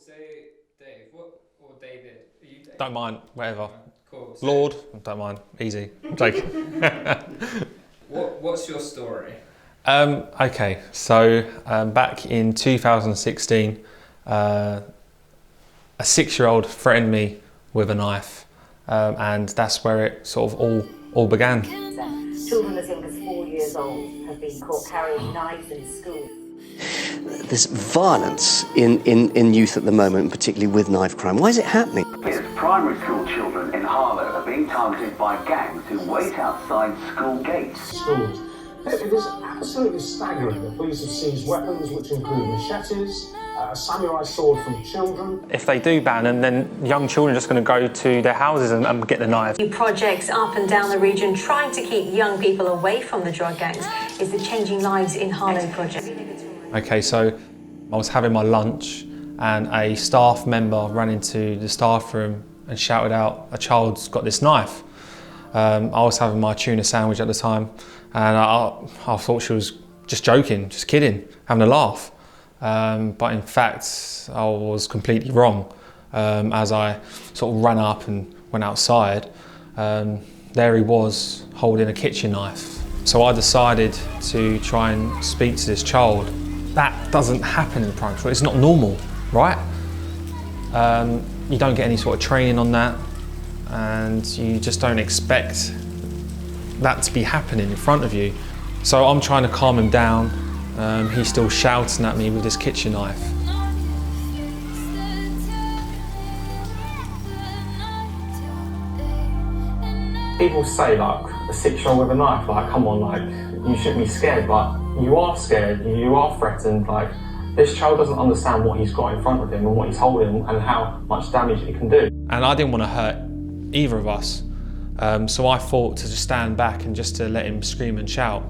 say Dave, or David? Are you Dave? Don't mind, whatever. Cool. So Lord, don't mind, easy. I'm joking. What's your story? Okay, so back in 2016, a 6-year-old threatened me with a knife, and that's where it sort of all began. Children as young as 4 years old have been caught carrying knives in school. There's violence in youth at the moment, particularly with knife crime. Why is it happening? Primary school children in Harlow are being targeted by gangs who wait outside school gates. Schools. It is absolutely staggering. The police have seized weapons which include machetes, a samurai sword from children. If they do ban them, then young children are just going to go to their houses and get the knives. Projects up and down the region trying to keep young people away from the drug gangs is the Changing Lives in Harlow project. Okay, so I was having my lunch and a staff member ran into the staff room and shouted out, "A child's got this knife." I was having my tuna sandwich at the time, and I thought she was just joking, just kidding, having a laugh. But in fact, I was completely wrong. As I sort of ran up and went outside, there he was holding a kitchen knife. So I decided to try and speak to this child. That doesn't happen in primary school, it's not normal, right? You don't get any sort of training on that, and you just don't expect that to be happening in front of you. So I'm trying to calm him down. He's still shouting at me with this kitchen knife. People say, like, a 6-year-old with a knife, like, come on, like, you shouldn't be scared, but you are scared, you are threatened. Like, this child doesn't understand what he's got in front of him and what he's holding and how much damage it can do. And I didn't want to hurt either of us. So I thought to just stand back and just to let him scream and shout.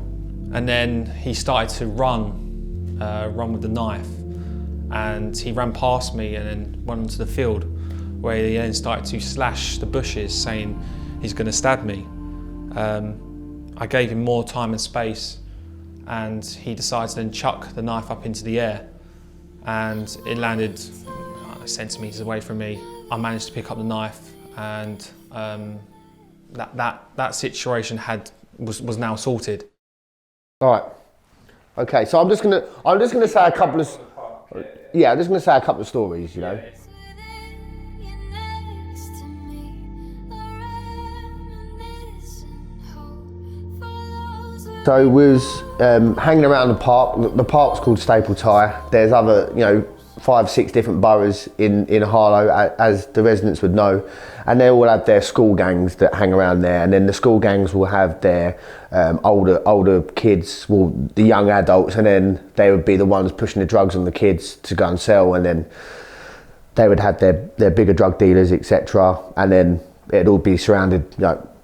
And then he started to run with the knife. And he ran past me and then went onto the field, where he then started to slash the bushes, saying he's going to stab me. I gave him more time and space, and he decided to then chuck the knife up into the air, and it landed centimetres away from me. I managed to pick up the knife, and that situation was now sorted. All right. Okay, so I'm just gonna say a couple of stories, you know. So we was hanging around the park. The park's called Staple Tie. There's other, 5, 6 different boroughs in Harlow, as the residents would know, and they all have their school gangs that hang around there. And then the school gangs will have their older kids, well, the young adults, and then they would be the ones pushing the drugs on the kids to go and sell. And then they would have their bigger drug dealers, etc. And then it'd all be surrounded,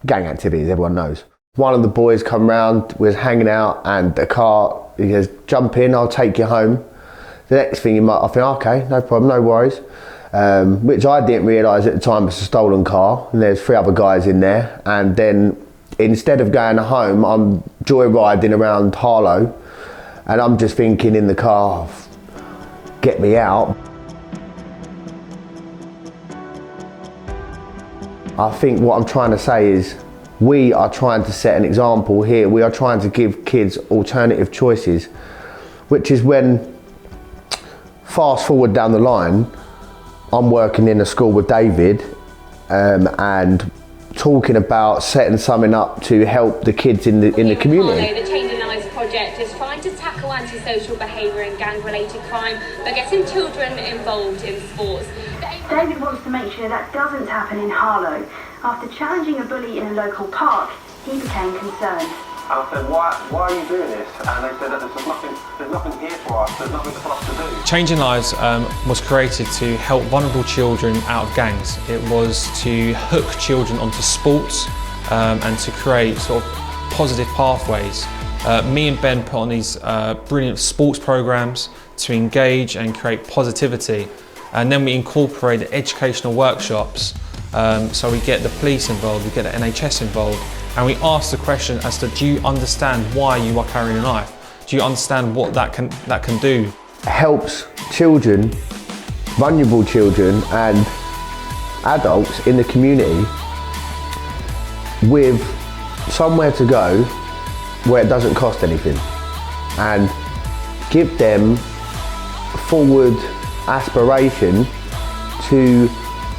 gang activities. Everyone knows. One of the boys come round, was hanging out, and the car, he goes, "Jump in, I'll take you home." The next thing I think, okay, no problem, no worries. Which I didn't realise at the time was a stolen car, and there's 3 other guys in there. And then instead of going home, I'm joyriding around Harlow, and I'm just thinking in the car, get me out. I think what I'm trying to say is, we are trying to set an example here. We are trying to give kids alternative choices, which is when, fast forward down the line, I'm working in a school with David and talking about setting something up to help the kids in the community. The Changing Lives project is trying to tackle antisocial behaviour and gang-related crime by getting children involved in sports. David wants to make sure that doesn't happen in Harlow. After challenging a bully in a local park, he became concerned. I said, why are you doing this? And they said that there's nothing here for us, there's nothing for us to do. Changing Lives was created to help vulnerable children out of gangs. It was to hook children onto sports and to create sort of positive pathways. Me and Ben put on these brilliant sports programs to engage and create positivity. And then we incorporated educational workshops. So we get the police involved, we get the NHS involved, and we ask the question as to, do you understand why you are carrying a knife? Do you understand what that can do? Helps children vulnerable children and adults in the community with somewhere to go where it doesn't cost anything, and give them forward aspiration to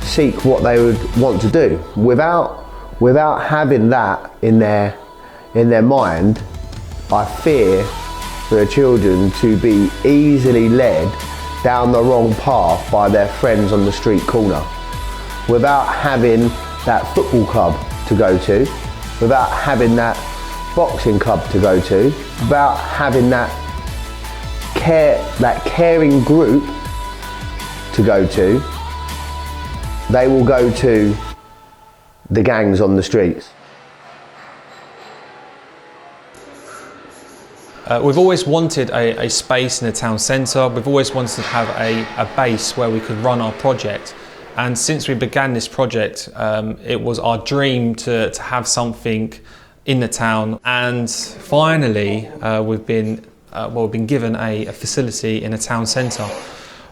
seek what they would want to do without having that in their mind. I fear for the children to be easily led down the wrong path by their friends on the street corner, without having that football club to go to, without having that boxing club to go to, without having that caring group to go to. They will go to the gangs on the streets. We've always wanted a space in the town centre. We've always wanted to have a base where we could run our project. And since we began this project, it was our dream to have something in the town. And finally, we've been given a facility in a town centre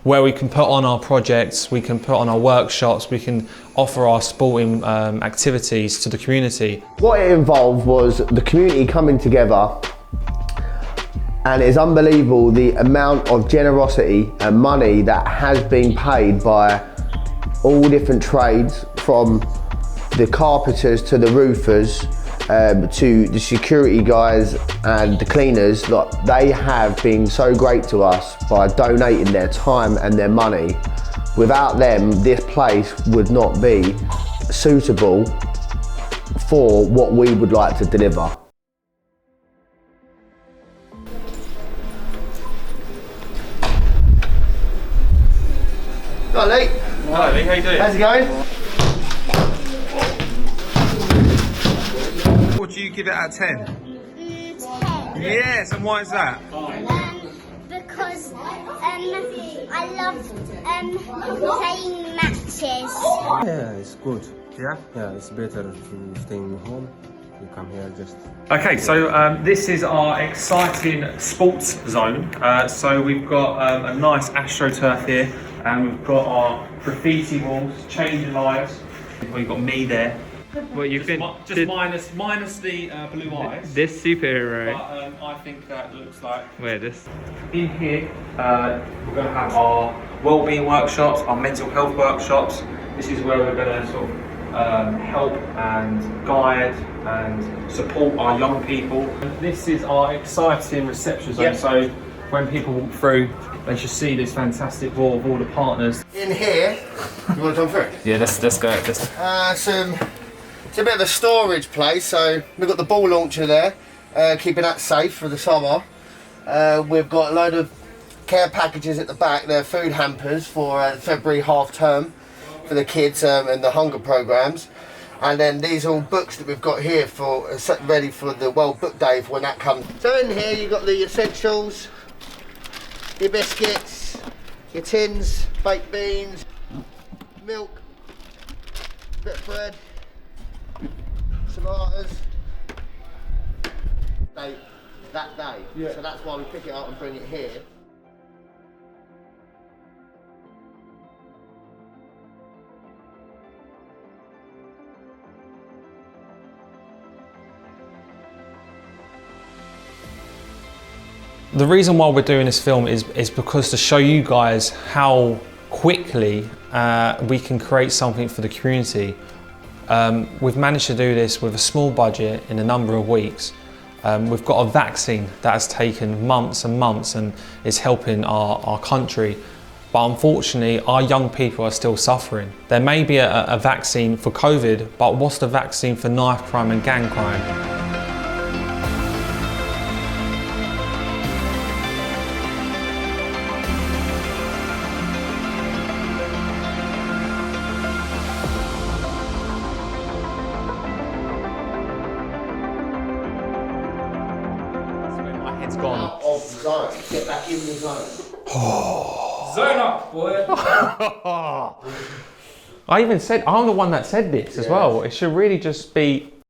where we can put on our projects, we can put on our workshops, we can offer our sporting activities to the community. What it involved was the community coming together, and it's unbelievable the amount of generosity and money that has been paid by all different trades, from the carpenters to the roofers, to the security guys and the cleaners. Like, they have been so great to us by donating their time and their money. Without them, this place would not be suitable for what we would like to deliver. Hi Lee. Hello Lee, how you doing? How's it going? What do you give it out of 10? 10. Yes, and why is that? Because I love playing matches. Yeah, it's good. Yeah? Yeah, it's better to stay in home. You come here just... Okay, so this is our exciting sports zone. So we've got a nice AstroTurf here, and we've got our graffiti walls, changing lives. We've got me there. Well, you've been minus the blue eyes. This superhero. But I think that looks like. Where this? In here, we're going to have our wellbeing workshops, our mental health workshops. This is where we're going to sort of help and guide and support our young people. This is our exciting reception zone. Yep. So when people walk through, they should see this fantastic wall of all the partners. In here, you want to come through? Yeah, let's go. It's a bit of a storage place, so we've got the ball launcher there, keeping that safe for the summer. We've got a load of care packages at the back. They're food hampers for February half term for the kids and the hunger programs. And then these are all books that we've got here for ready for the World Book Day for when that comes. So in here you've got the essentials, your biscuits, your tins, baked beans, milk, bit of bread, tomatoes. That day. Yeah. So that's why we pick it up and bring it here. The reason why we're doing this film is because to show you guys how quickly we can create something for the community. We've managed to do this with a small budget in a number of weeks. We've got a vaccine that has taken months and months and is helping our country. But unfortunately, our young people are still suffering. There may be a vaccine for COVID, but what's the vaccine for knife crime and gang crime? Out of the zone. Get back in the zone. Zone up, boy. I even said, I'm the one that said this as well. It should really just be